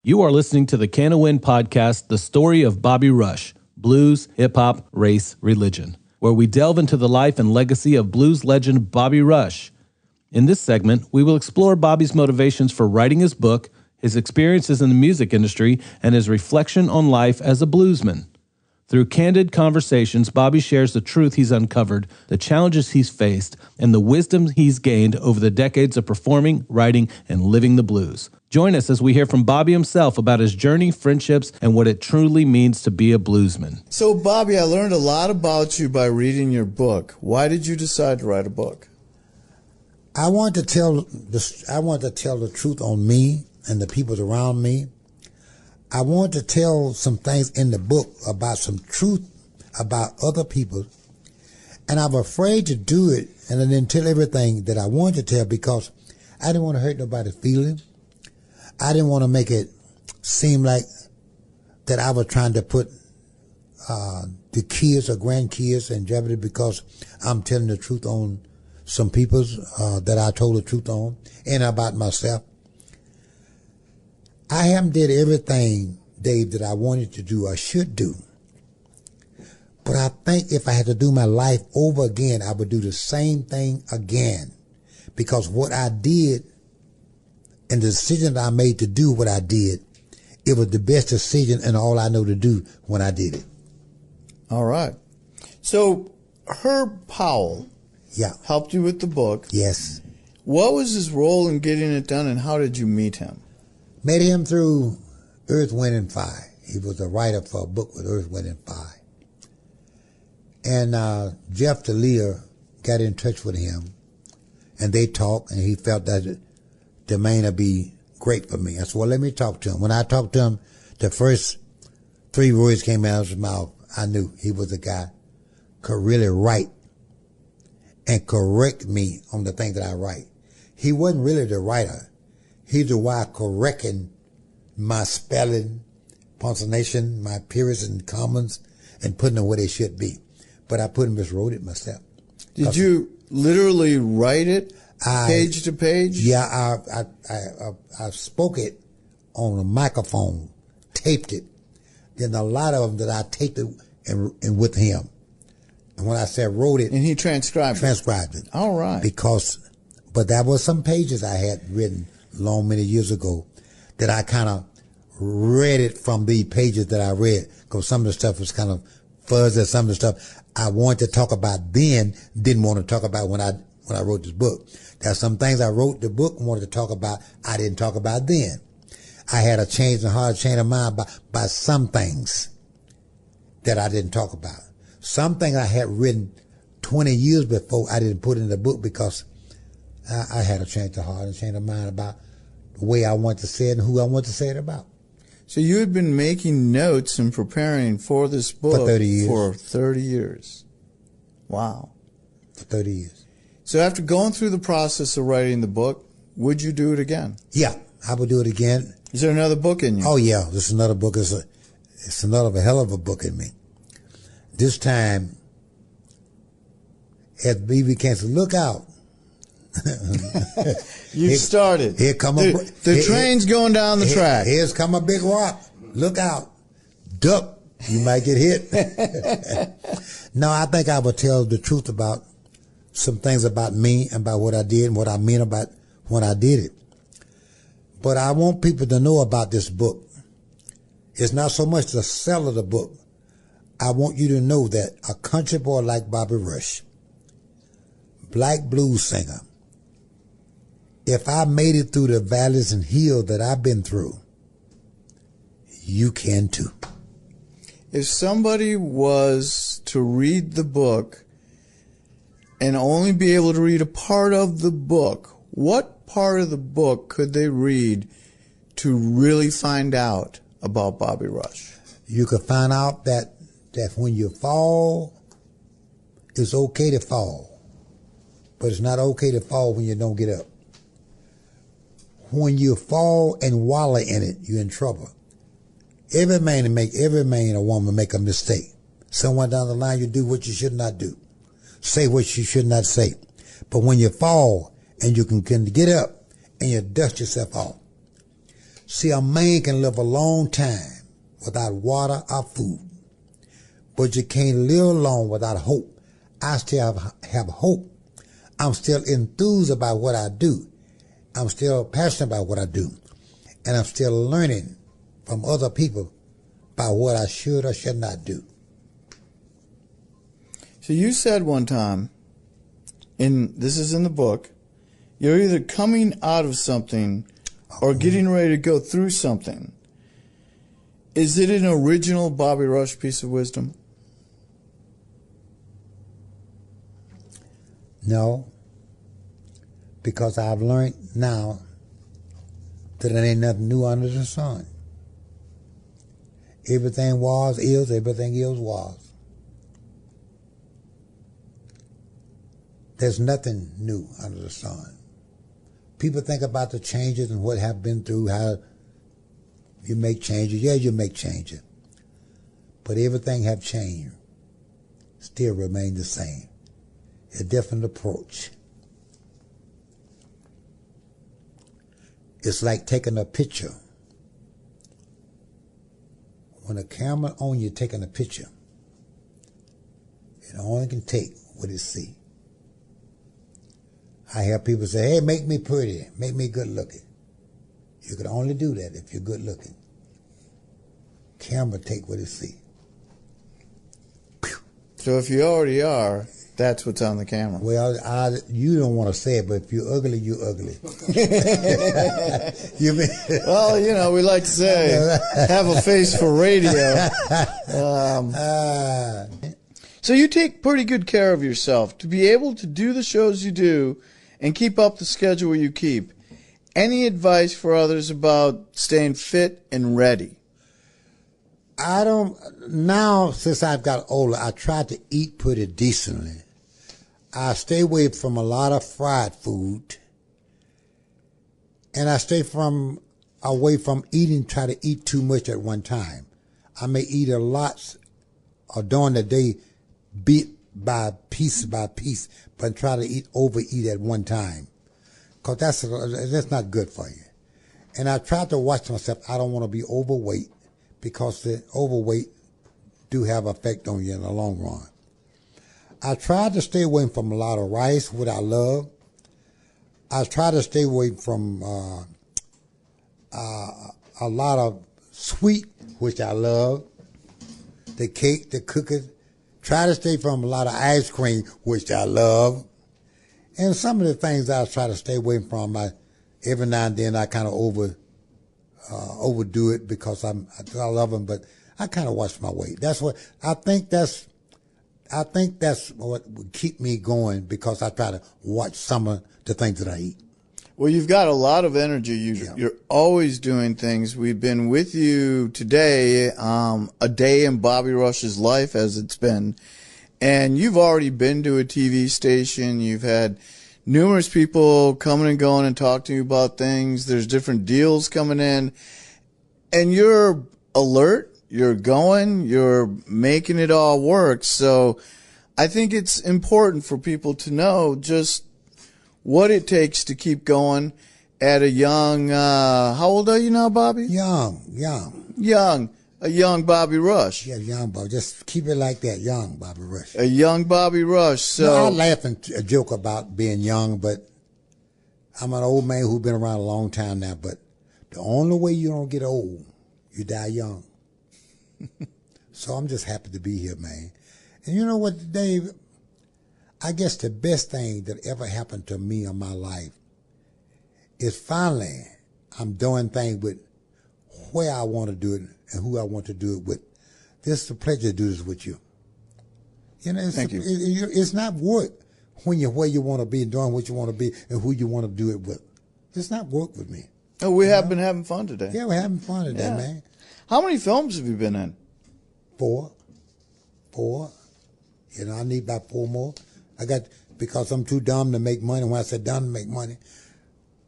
You are listening to the KNON Podcast, the story of Bobby Rush, blues, hip-hop, race, religion, where we delve into the life and legacy of blues legend Bobby Rush. In this segment, we will explore Bobby's motivations for writing his book, his experiences in the music industry, and his reflection on life as a bluesman. Through candid conversations, Bobby shares the truth he's uncovered, the challenges he's faced, and the wisdom he's gained over the decades of performing, writing, and living the blues. Join us as we hear from Bobby himself about his journey, friendships, and what it truly means to be a bluesman. So, Bobby, I learned a lot about you by reading your book. Why did you decide to write a book? I want to tell the truth on me and the people around me. I want to tell some things in the book about some truth about other people, and I'm afraid to do it and I didn't tell everything that I wanted to tell because I didn't want to hurt nobody's feelings. I didn't want to make it seem like that I was trying to put the kids or grandkids in jeopardy because I'm telling the truth on some people's that I told the truth on and about myself. I haven't did everything, Dave, that I wanted to do or should do. But I think if I had to do my life over again, I would do the same thing again. Because what I did and the decision that I made to do what I did, it was the best decision and all I know to do when I did it. All right. So Herb Powell helped you with the book. Yes. What was his role in getting it done and how did you meet him? Met him through Earth, Wind, and Fire. He was a writer for a book with Earth, Wind, and Fire. And Jeff DeLear got in touch with him, and they talked, and he felt that the man would be great for me. I said, well, let me talk to him. When I talked to him, the first 3 words came out of his mouth. I knew he was a guy could really write and correct me on the thing that I write. He wasn't really the writer. He's the one correcting my spelling, punctuation, my periods and commas, and putting them where they should be. But I miswrote it myself. Did you literally write it page to page? Yeah, I spoke it on a microphone, taped it. Then a lot of them that I taped it and with him. And when I said wrote it. And he transcribed it. All right. But there was some pages I had written many years ago that I kind of read it from the pages that I read because some of the stuff was kind of fuzzy. Some of the stuff I wanted to talk about then didn't want to talk about when I wrote this book. There's some things I wrote the book and wanted to talk about I didn't talk about then. I had a change in heart, change of mind by some things that I didn't talk about. Some things I had written 20 years before I didn't put in the book because I had a change of heart and change of mind about the way I want to say it and who I want to say it about. So you had been making notes and preparing for this book for 30 years. For 30 years. Wow. For 30 years. So after going through the process of writing the book, would you do it again? Yeah, I would do it again. Is there another book in you? Oh yeah, this is another book. It's another hell of a book in me. This time, at BB Cancer, look out. You started. Here come the train's going down the track. Here's come a big rock. Look out. Duck. You might get hit. No, I think I would tell the truth about some things about me and about what I did and what I mean about when I did it. But I want people to know about this book. It's not so much the sell of the book. I want you to know that a country boy like Bobby Rush, black blues singer, if I made it through the valleys and hills that I've been through, you can too. If somebody was to read the book and only be able to read a part of the book, what part of the book could they read to really find out about Bobby Rush? You could find out that when you fall, it's okay to fall. But it's not okay to fall when you don't get up. When you fall and wallow in it, you're in trouble. Every man or woman make a mistake. Somewhere down the line, you do what you should not do. Say what you should not say. But when you fall and you can get up and you dust yourself off. See, a man can live a long time without water or food, but you can't live long without hope. I still have hope. I'm still enthused about what I do. I'm still passionate about what I do. And I'm still learning from other people about what I should or should not do. So you said one time, and this is in the book, you're either coming out of something or getting ready to go through something. Is it an original Bobby Rush piece of wisdom? No, because I've learned now that there ain't nothing new under the sun. Everything was, is, everything is, was. There's nothing new under the sun. People think about the changes and what have been through, how you make changes. Yeah, you make changes. But everything have changed. Still remain the same. A different approach. It's like taking a picture. When a camera on you taking a picture, it only can take what it see. I hear people say, hey, make me pretty, make me good looking. You can only do that if you're good looking. Camera take what it see. So if you already are, that's what's on the camera. Well, you don't want to say it, but if you're ugly, you're ugly. You mean? Well, you know, we like to say, have a face for radio. So you take pretty good care of yourself to be able to do the shows you do and keep up the schedule you keep. Any advice for others about staying fit and ready? I don't, now since I've got older, I try to eat pretty decently. I stay away from a lot of fried food. And I stay away from try to eat too much at one time. I may eat a lot or during the day, bit by piece, but try to overeat at one time. Cause that's not good for you. And I try to watch myself. I don't want to be overweight because the overweight do have effect on you in the long run. I try to stay away from a lot of rice, which I love. I try to stay away from a lot of sweet, which I love. The cake, the cookies. Try to stay from a lot of ice cream, which I love. And some of the things I try to stay away from, every now and then I kind of overdo it because I love them, but I kind of watch my weight. That's what I think. That's what would keep me going because I try to watch some of the things that I eat. Well, you've got a lot of energy. You're always doing things. We've been with you today, a day in Bobby Rush's life as it's been. And you've already been to a TV station. You've had numerous people coming and going and talk to you about things. There's different deals coming in. And you're alert. You're going. You're making it all work. So I think it's important for people to know just what it takes to keep going at a young, how old are you now, Bobby? Young. A young Bobby Rush. Yeah, young Bobby. Just keep it like that, young Bobby Rush. A young Bobby Rush. So no, I laugh and joke about being young, but I'm an old man who's been around a long time now, but the only way you don't get old, you die young. So I'm just happy to be here, man. And you know what, Dave? I guess the best thing that ever happened to me in my life is finally I'm doing things with where I want to do it and who I want to do it with. This is a pleasure to do this with you. You know, Thank you. It's not work when you're where you want to be and doing what you want to be and who you want to do it with. It's not work with me. Oh, we have been having fun today. Yeah, we're having fun today, man. How many films have you been in? 4. You know, I need about 4 more. Because I'm too dumb to make money. When I said dumb to make money,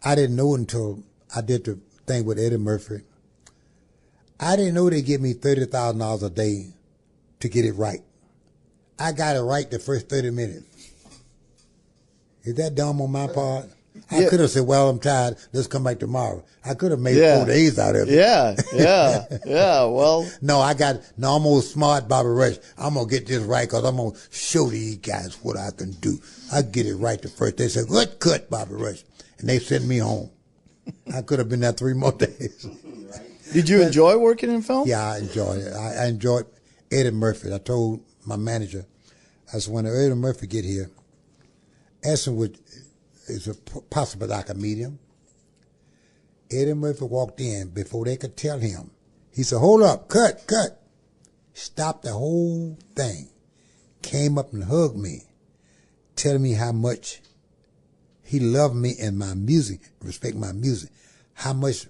I didn't know until I did the thing with Eddie Murphy. I didn't know they'd give me $30,000 a day to get it right. I got it right the first 30 minutes. Is that dumb on my part? I could have said, well, I'm tired. Let's come back tomorrow. I could have made 4 days out of it. Yeah. Well, no, I'm almost smart, Bobby Rush. I'm going to get this right because I'm going to show these guys what I can do. I get it right the first day. They said, good cut, Bobby Rush. And they sent me home. I could have been there 3 more days. Did you enjoy working in film? Yeah, I enjoyed it. I enjoyed Eddie Murphy. I told my manager, I said, when Eddie Murphy get here, ask him is it possible that I can meet him? Eddie Murphy walked in before they could tell him. He said, hold up, cut. Stopped the whole thing. Came up and hugged me, telling me how much he loved me and my music, respect my music, how much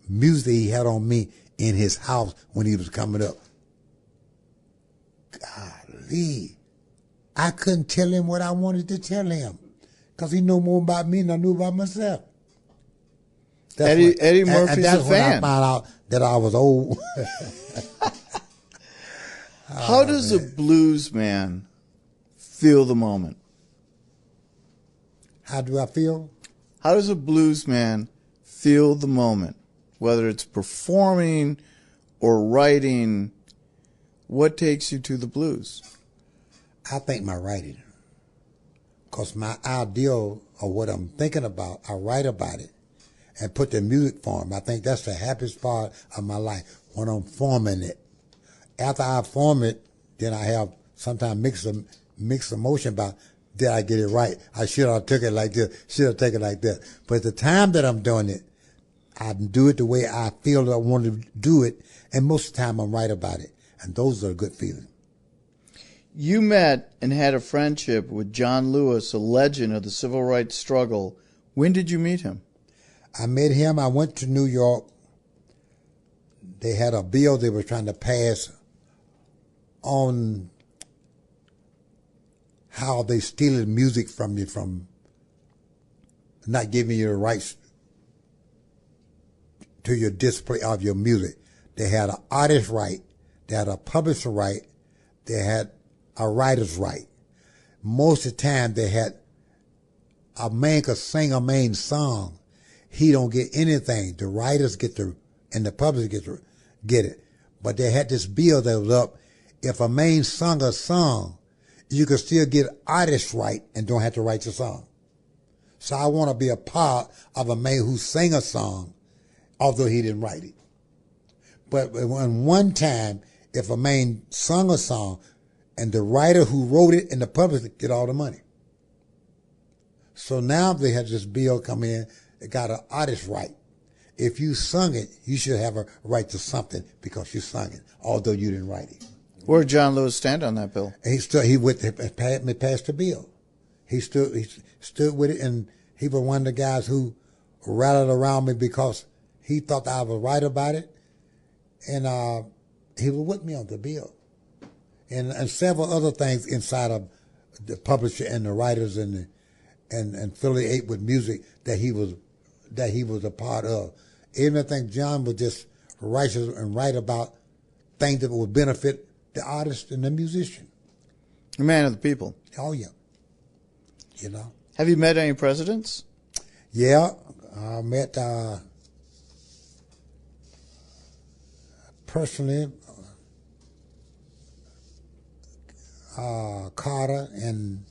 music he had on me in his house when he was coming up. Golly, I couldn't tell him what I wanted to tell him because he knew more about me than I knew about myself. Eddie Murphy's that's a fan. When I found out that I was old. How does a blues man feel the moment? How do I feel? How does a blues man feel the moment? Whether it's performing or writing, what takes you to the blues? I think my writing. Because my ideal of what I'm thinking about, I write about it and put the music form. I think that's the happiest part of my life, when I'm forming it. After I form it, then I have sometimes mixed emotion about, did I get it right? I should have took it like this, should have taken it like that. But the time that I'm doing it, I do it the way I feel I want to do it, and most of the time I'm right about it. And those are a good feeling. You met and had a friendship with John Lewis, a legend of the civil rights struggle. When did you meet him? I met him. I went to New York. They had a bill they were trying to pass on how they stealing music from you, from not giving you the rights to your display of your music. They had an artist right, they had a publisher right, they had a writer's right. Most of the time they had a man could sing a main song. He don't get anything. The writers get and the publisher get it. But they had this bill that was up. If a man sung a song, you could still get artist right and don't have to write the song. So I want to be a part of a man who sang a song, although he didn't write it. But when one time, if a man sung a song and the writer who wrote it and the publisher get all the money. So now they had this bill come in, it got an artist right. If you sung it, you should have a right to something because you sung it, although you didn't write it. Where did John Lewis stand on that bill? He passed the bill. He stood with it, and he was one of the guys who rallied around me because he thought I was right about it, and he was with me on the bill, and several other things inside of the publisher and the writers and affiliate with music that he was a part of. Even I think John was just righteous and right about things that would benefit the artist and the musician. A man of the people. Oh yeah. You know. Have you met any presidents? Yeah, I met personally Carter and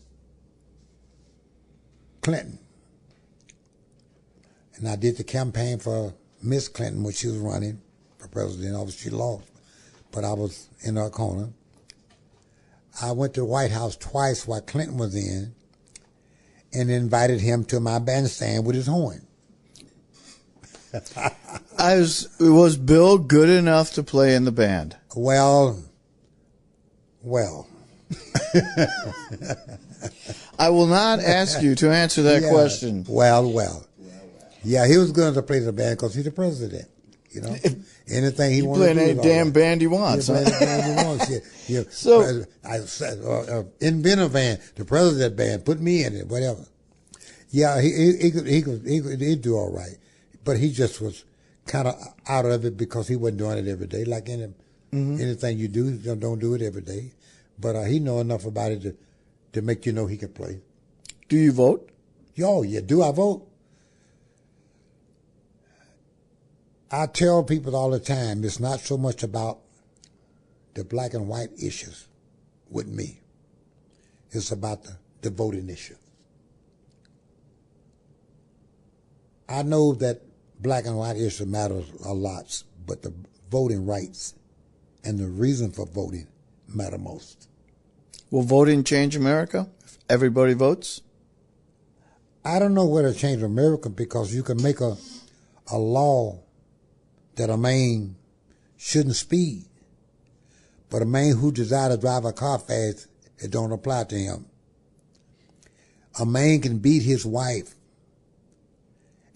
Clinton. And I did the campaign for Miss Clinton when she was running for president. Obviously she lost, but I was in her corner. I went to the White House twice while Clinton was in and invited him to my bandstand with his horn. Was Bill good enough to play in the band? Well. I will not ask you to answer that question. Well. Yeah, he was going to play the band because he's the president. You know, anything he wants to do. Play any damn band he wants. Play any band he wants. Yeah. So I said, invent a band, the president band, put me in it, whatever. Yeah, he'd do all right, but he just was kind of out of it because he wasn't doing it every day. Like anything you do, don't do it every day. But he know enough about it to make you know he can play. Do you vote? Yo, yeah. Do I vote? I tell people all the time, it's not so much about the black and white issues with me. It's about the voting issue. I know that black and white issue matters a lot, but the voting rights and the reason for voting matter most. Will voting change America if everybody votes? I don't know whether to change America, because you can make a law that a man shouldn't speed, but a man who desires to drive a car fast, it don't apply to him. A man can beat his wife,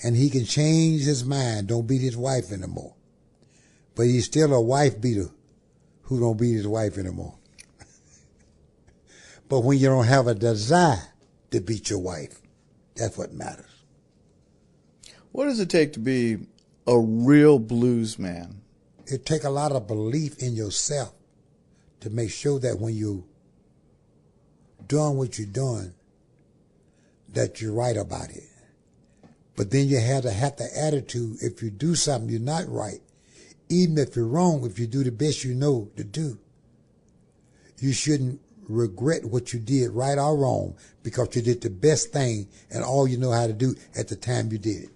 and he can change his mind, don't beat his wife anymore. But he's still a wife beater who don't beat his wife anymore. But when you don't have a desire to beat your wife, that's what matters. What does it take to be a real blues man? It takes a lot of belief in yourself to make sure that when you're doing what you're doing, that you're right about it. But then you have to have the attitude, if you do something you're not right, even if you're wrong, if you do the best you know to do, you shouldn't regret what you did, right or wrong, because you did the best thing and all you know how to do at the time you did it.